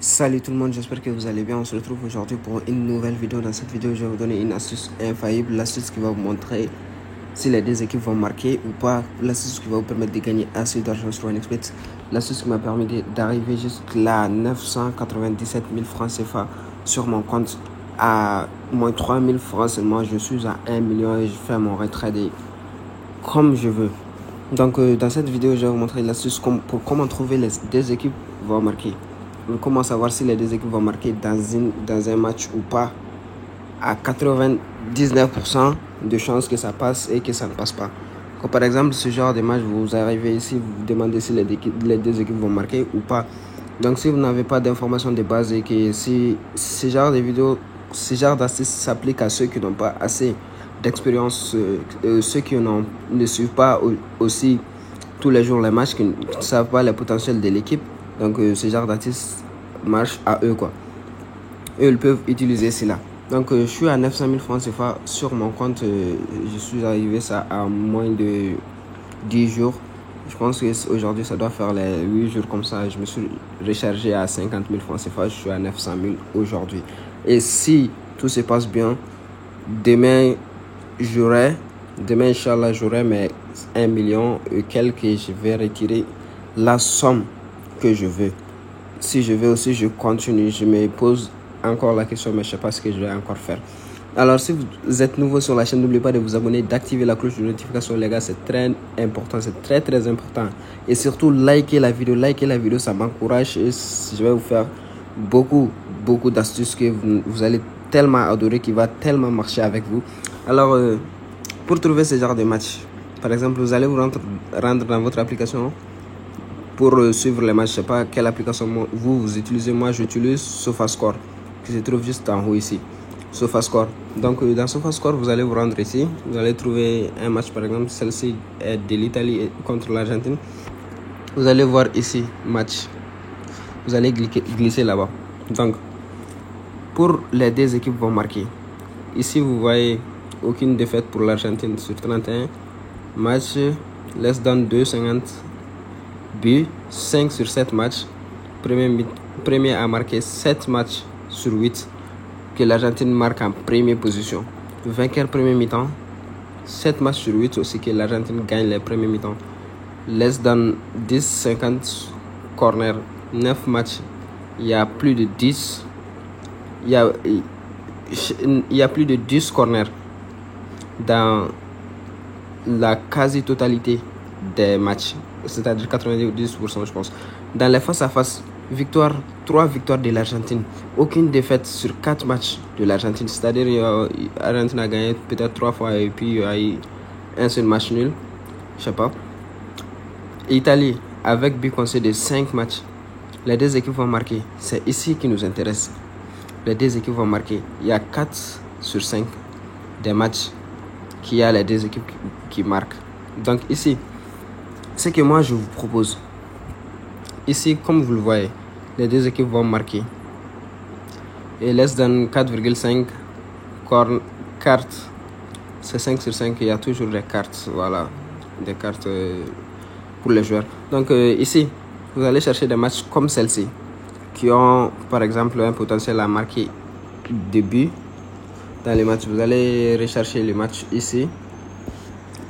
Salut tout le monde, j'espère que vous allez bien. On se retrouve aujourd'hui pour une nouvelle vidéo. Dans cette vidéo, je vais vous donner une astuce infaillible, l'astuce qui va vous montrer si les deux équipes vont marquer ou pas, l'astuce qui va vous permettre de gagner assez d'argent sur OneXBet, l'astuce qui m'a permis d'arriver jusqu'à 997 000 francs CFA sur mon compte. À moins 3 000 francs seulement, je suis à 1 million et je fais mon retrader comme je veux. Donc dans cette vidéo, je vais vous montrer l'astuce pour comment trouver les deux équipes vont marquer. Comment savoir si les deux équipes vont marquer dans un match ou pas. À 99% de chances que ça passe et que ça ne passe pas. Comme par exemple, ce genre de match, vous arrivez ici, vous vous demandez si les deux équipes vont marquer ou pas. Donc si vous n'avez pas d'informations de base et que si ce genre de vidéo, ce genre d'astuce s'applique à ceux qui n'ont pas assez d'expérience, ceux qui ne suivent pas aussi tous les jours les matchs, qui ne savent pas le potentiel de l'équipe. Donc ce genre d'astuce marche à eux quoi. Eux ils peuvent utiliser cela. Donc je suis à 900 000 francs CFA sur mon compte. Je suis arrivé ça à moins de 10 jours. Je pense qu'aujourd'hui ça doit faire les 8 jours comme ça. Je me suis rechargé à 50 000 francs CFA. Je suis à 900 000 aujourd'hui. Et si tout se passe bien, demain Inch'Allah j'aurai mes 1 million et quelques. Je vais retirer la somme que je veux. Si je veux aussi, je continue. Je me pose encore la question, mais je ne sais pas ce que je vais encore faire. Alors, si vous êtes nouveau sur la chaîne, n'oubliez pas de vous abonner, d'activer la cloche de notification, les gars. C'est très important, c'est très important. Et surtout, likez la vidéo, ça m'encourage. Et je vais vous faire beaucoup d'astuces que vous allez tellement adorer, qui va tellement marcher avec vous. Alors, pour trouver ce genre de match, par exemple, vous allez vous rendre dans votre application pour suivre les matchs. Je ne sais pas quelle application vous utilisez. Moi j'utilise SofaScore qui se trouve juste en haut ici, SofaScore. Donc dans SofaScore vous allez vous rendre ici, vous allez trouver un match, par exemple celle-ci est de l'Italie contre l'Argentine. Vous allez voir ici match, vous allez glisser là-bas. Donc pour les deux équipes vont marquer, ici vous voyez aucune défaite pour l'Argentine sur 31 matchs, less than 2,50 buts, 5 sur 7 matchs. Premier a marqué 7 matchs sur 8 que l'Argentine marque en première position. Vainqueur premier mi-temps, 7 matchs sur 8 aussi que l'Argentine gagne les premiers mi-temps. Less than 10,50 corner, 9 matchs. Il y a plus de 10. Il y a plus de 10 corners dans la quasi-totalité des matchs, c'est-à-dire 90% je pense. Dans les face-à-face, 3 victoires de l'Argentine, aucune défaite sur 4 matchs de l'Argentine, c'est-à-dire l'Argentine a gagné peut-être 3 fois et puis il y a eu un seul match nul, je sais pas. Italie, avec but concédé de 5 matchs, les deux équipes vont marquer, c'est ici qui nous intéresse. Les deux équipes vont marquer, il y a 4 sur 5 des matchs qu'il y a les deux équipes qui marquent. Donc ici, ce que moi je vous propose, ici comme vous le voyez, les deux équipes vont marquer. Et less than 4,5 cartes, c'est 5 sur 5, il y a toujours des cartes, voilà, des cartes pour les joueurs. Donc ici, vous allez chercher des matchs comme celle-ci, qui ont par exemple un potentiel à marquer de buts dans les matchs. Vous allez rechercher les matchs ici,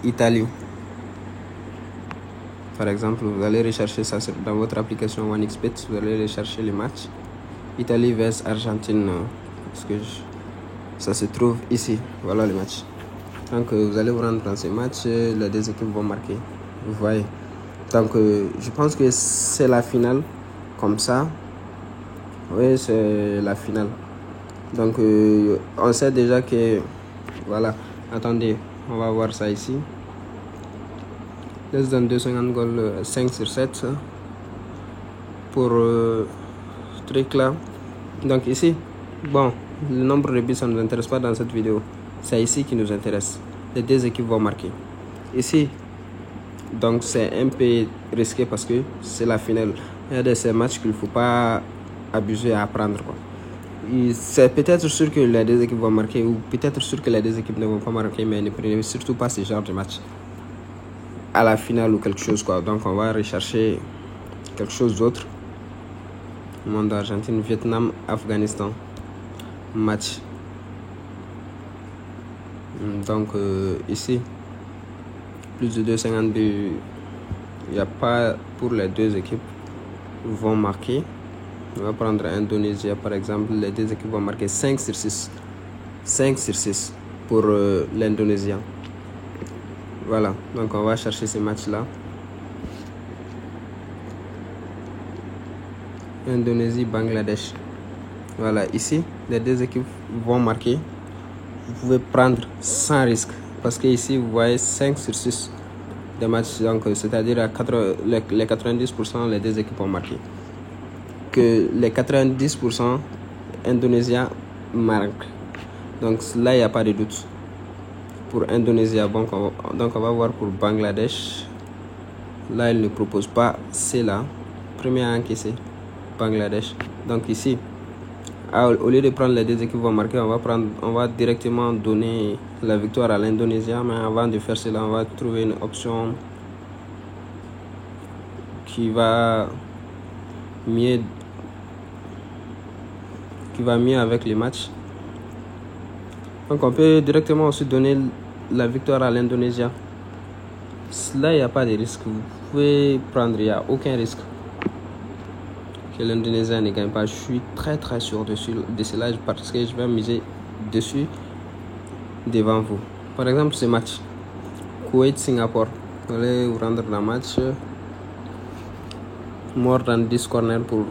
Italie. Par exemple, vous allez rechercher ça dans votre application OneXBet. Vous allez rechercher les matchs Italie vs Argentine, parce que ça se trouve ici. Voilà les matchs. Donc vous allez vous rendre dans ces matchs, les deux équipes vont marquer. Vous voyez. Donc je pense que c'est la finale, comme ça. Oui, c'est la finale. Donc on sait déjà que voilà. Attendez, on va voir ça ici. Less than 250 goals, 5 sur 7 pour ce truc là. Donc ici, bon, le nombre de buts ça ne nous intéresse pas dans cette vidéo. C'est ici qui nous intéresse. Les deux équipes vont marquer ici. Donc c'est un peu risqué parce que c'est la finale. Il y a de ces matchs qu'il ne faut pas abuser à apprendre quoi. C'est peut-être sûr que les deux équipes vont marquer, ou peut-être sûr que les deux équipes ne vont pas marquer, mais ne prenez surtout pas ce genre de match à la finale ou quelque chose quoi. Donc on va rechercher quelque chose d'autre. Monde Argentine, Vietnam, Afghanistan. Match. Donc ici, plus de 2,50 buts. Il n'y a pas pour les deux équipes vont marquer. On va prendre Indonésie par exemple. Les deux équipes vont marquer 5 sur 6. 5 sur 6 pour l'Indonésien. Voilà, donc on va chercher ces matchs-là. Indonésie, Bangladesh. Voilà, ici, les deux équipes vont marquer. Vous pouvez prendre sans risque. Parce que ici, vous voyez 5 sur 6 des matchs. Donc, c'est-à-dire les 90%, les deux équipes vont marquer. Que les 90% Indonésiens marquent. Donc là, il n'y a pas de doute. Pour Indonésie, donc on va voir pour Bangladesh. Là, il ne propose pas. C'est là. Premier à encaisser. Bangladesh. Donc ici, au lieu de prendre les deux équipes vont marquer, on va directement donner la victoire à l'Indonésien. Mais avant de faire cela, on va trouver une option qui va mieux avec les matchs. Donc on peut directement aussi donner la victoire à l'Indonésien. Là, il n'y a pas de risque. Vous pouvez prendre, il n'y a aucun risque que l'Indonésien ne gagne pas. Je suis très sûr de cela parce que je vais miser dessus devant vous. Par exemple, ce match Kuwait-Singapour. Vous allez vous rendre le match. More than 10 corners pour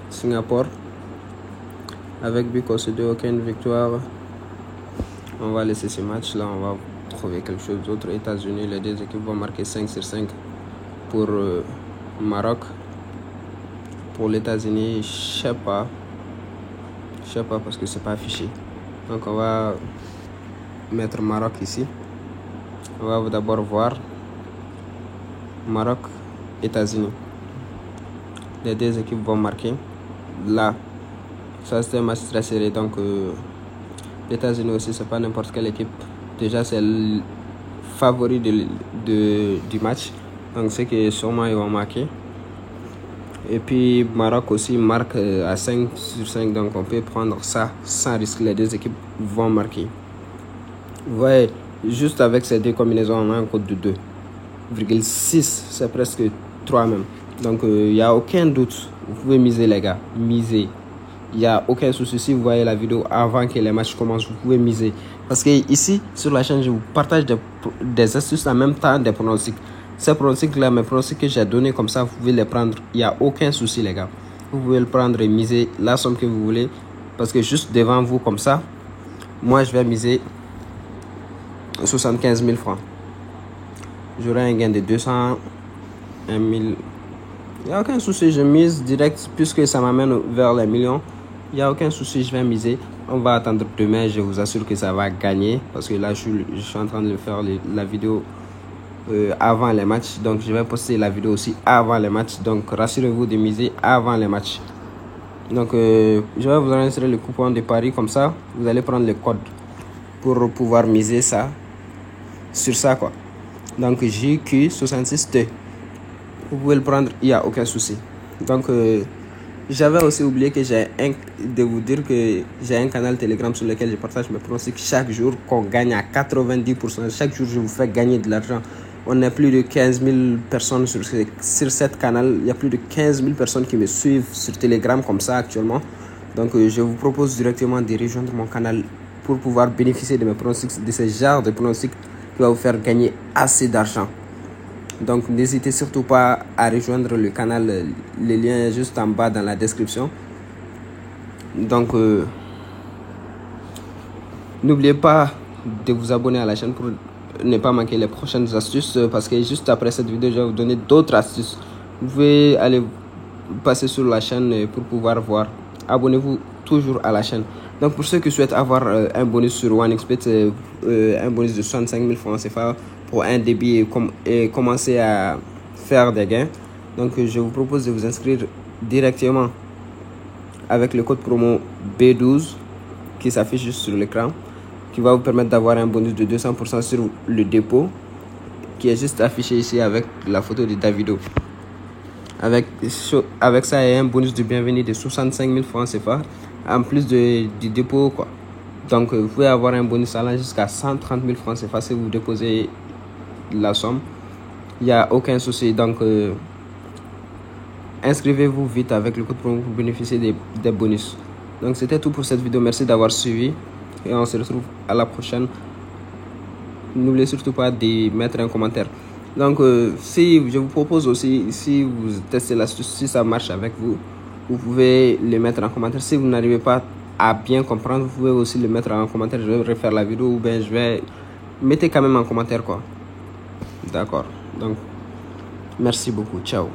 Singapour. Avec but concédé, aucune victoire. On va laisser ce match là. On va trouver quelque chose d'autre. États-Unis, les deux équipes vont marquer 5 sur 5 pour Maroc. Pour les États-Unis, je sais pas parce que c'est pas affiché. Donc on va mettre Maroc ici. On va d'abord voir Maroc, États-Unis. Les deux équipes vont marquer. Là, ça c'est un match très serré. Donc les États-Unis aussi, c'est pas n'importe quelle équipe. Déjà c'est le favori du match. Donc c'est que sûrement ils vont marquer. Et puis Maroc aussi marque à 5 sur 5. Donc on peut prendre ça sans risque. Les deux équipes vont marquer. Vous voyez, juste avec ces deux combinaisons, on a un code de 2,6. C'est presque 3 même. Donc il n'y a aucun doute. Vous pouvez miser les gars. Miser. Il n'y a aucun souci. Si vous voyez la vidéo avant que les matchs commencent, vous pouvez miser. Parce que ici, sur la chaîne, je vous partage des astuces en même temps des pronostics. Ces pronostics-là, mes pronostics que j'ai donnés comme ça, vous pouvez les prendre. Il n'y a aucun souci, les gars. Vous pouvez le prendre et miser la somme que vous voulez. Parce que juste devant vous, comme ça, moi, je vais miser 75 000 francs. J'aurai un gain de 201 000. Il n'y a aucun souci. Je mise direct puisque ça m'amène vers les millions. Il n'y a aucun souci. Je vais miser. On va attendre demain. Je vous assure que ça va gagner. Parce que là, je suis en train de faire la vidéo avant les matchs. Donc je vais poster la vidéo aussi avant les matchs. Donc rassurez-vous de miser avant les matchs. Donc je vais vous enregistrer le coupon de Paris. Comme ça, vous allez prendre le code pour pouvoir miser ça sur ça quoi. Donc JQ66T. Vous pouvez le prendre, il n'y a aucun souci. Donc j'avais aussi oublié que de vous dire que j'ai un canal Telegram sur lequel je partage mes pronostics chaque jour, qu'on gagne à 90%. Chaque jour, je vous fais gagner de l'argent. On a plus de 15 000 personnes sur cette canal. Il y a plus de 15 000 personnes qui me suivent sur Telegram comme ça actuellement. Donc je vous propose directement de rejoindre mon canal pour pouvoir bénéficier de mes pronostics, de ce genre de pronostics qui va vous faire gagner assez d'argent. Donc n'hésitez surtout pas à rejoindre le canal, le lien est juste en bas dans la description. Donc n'oubliez pas de vous abonner à la chaîne pour ne pas manquer les prochaines astuces, parce que juste après cette vidéo je vais vous donner d'autres astuces. Vous pouvez aller passer sur la chaîne pour pouvoir voir. Abonnez-vous toujours à la chaîne. Donc pour ceux qui souhaitent avoir un bonus sur OneXBet, un bonus de 65 000 francs CFA pour un débit et commencer à faire des gains, donc je vous propose de vous inscrire directement avec le code promo B12 qui s'affiche juste sur l'écran, qui va vous permettre d'avoir un bonus de 200% sur le dépôt qui est juste affiché ici avec la photo de Davido. Avec ça, il y a un bonus de bienvenue de 65 000 francs CFA en plus du dépôt, quoi. Donc, vous pouvez avoir un bonus allant jusqu'à 130 000 francs CFA si vous déposez la somme. Il n'y a aucun souci. Donc, inscrivez-vous vite avec le code promo pour bénéficier des bonus. Donc, c'était tout pour cette vidéo. Merci d'avoir suivi et on se retrouve à la prochaine. N'oubliez surtout pas de mettre un commentaire. Donc, si je vous propose aussi, si vous testez l'astuce, si ça marche avec vous, vous pouvez le mettre en commentaire. Si vous n'arrivez pas à bien comprendre, vous pouvez aussi le mettre en commentaire. Je vais refaire la vidéo ou bien je vais... Mettez quand même en commentaire, quoi. D'accord. Donc, merci beaucoup. Ciao.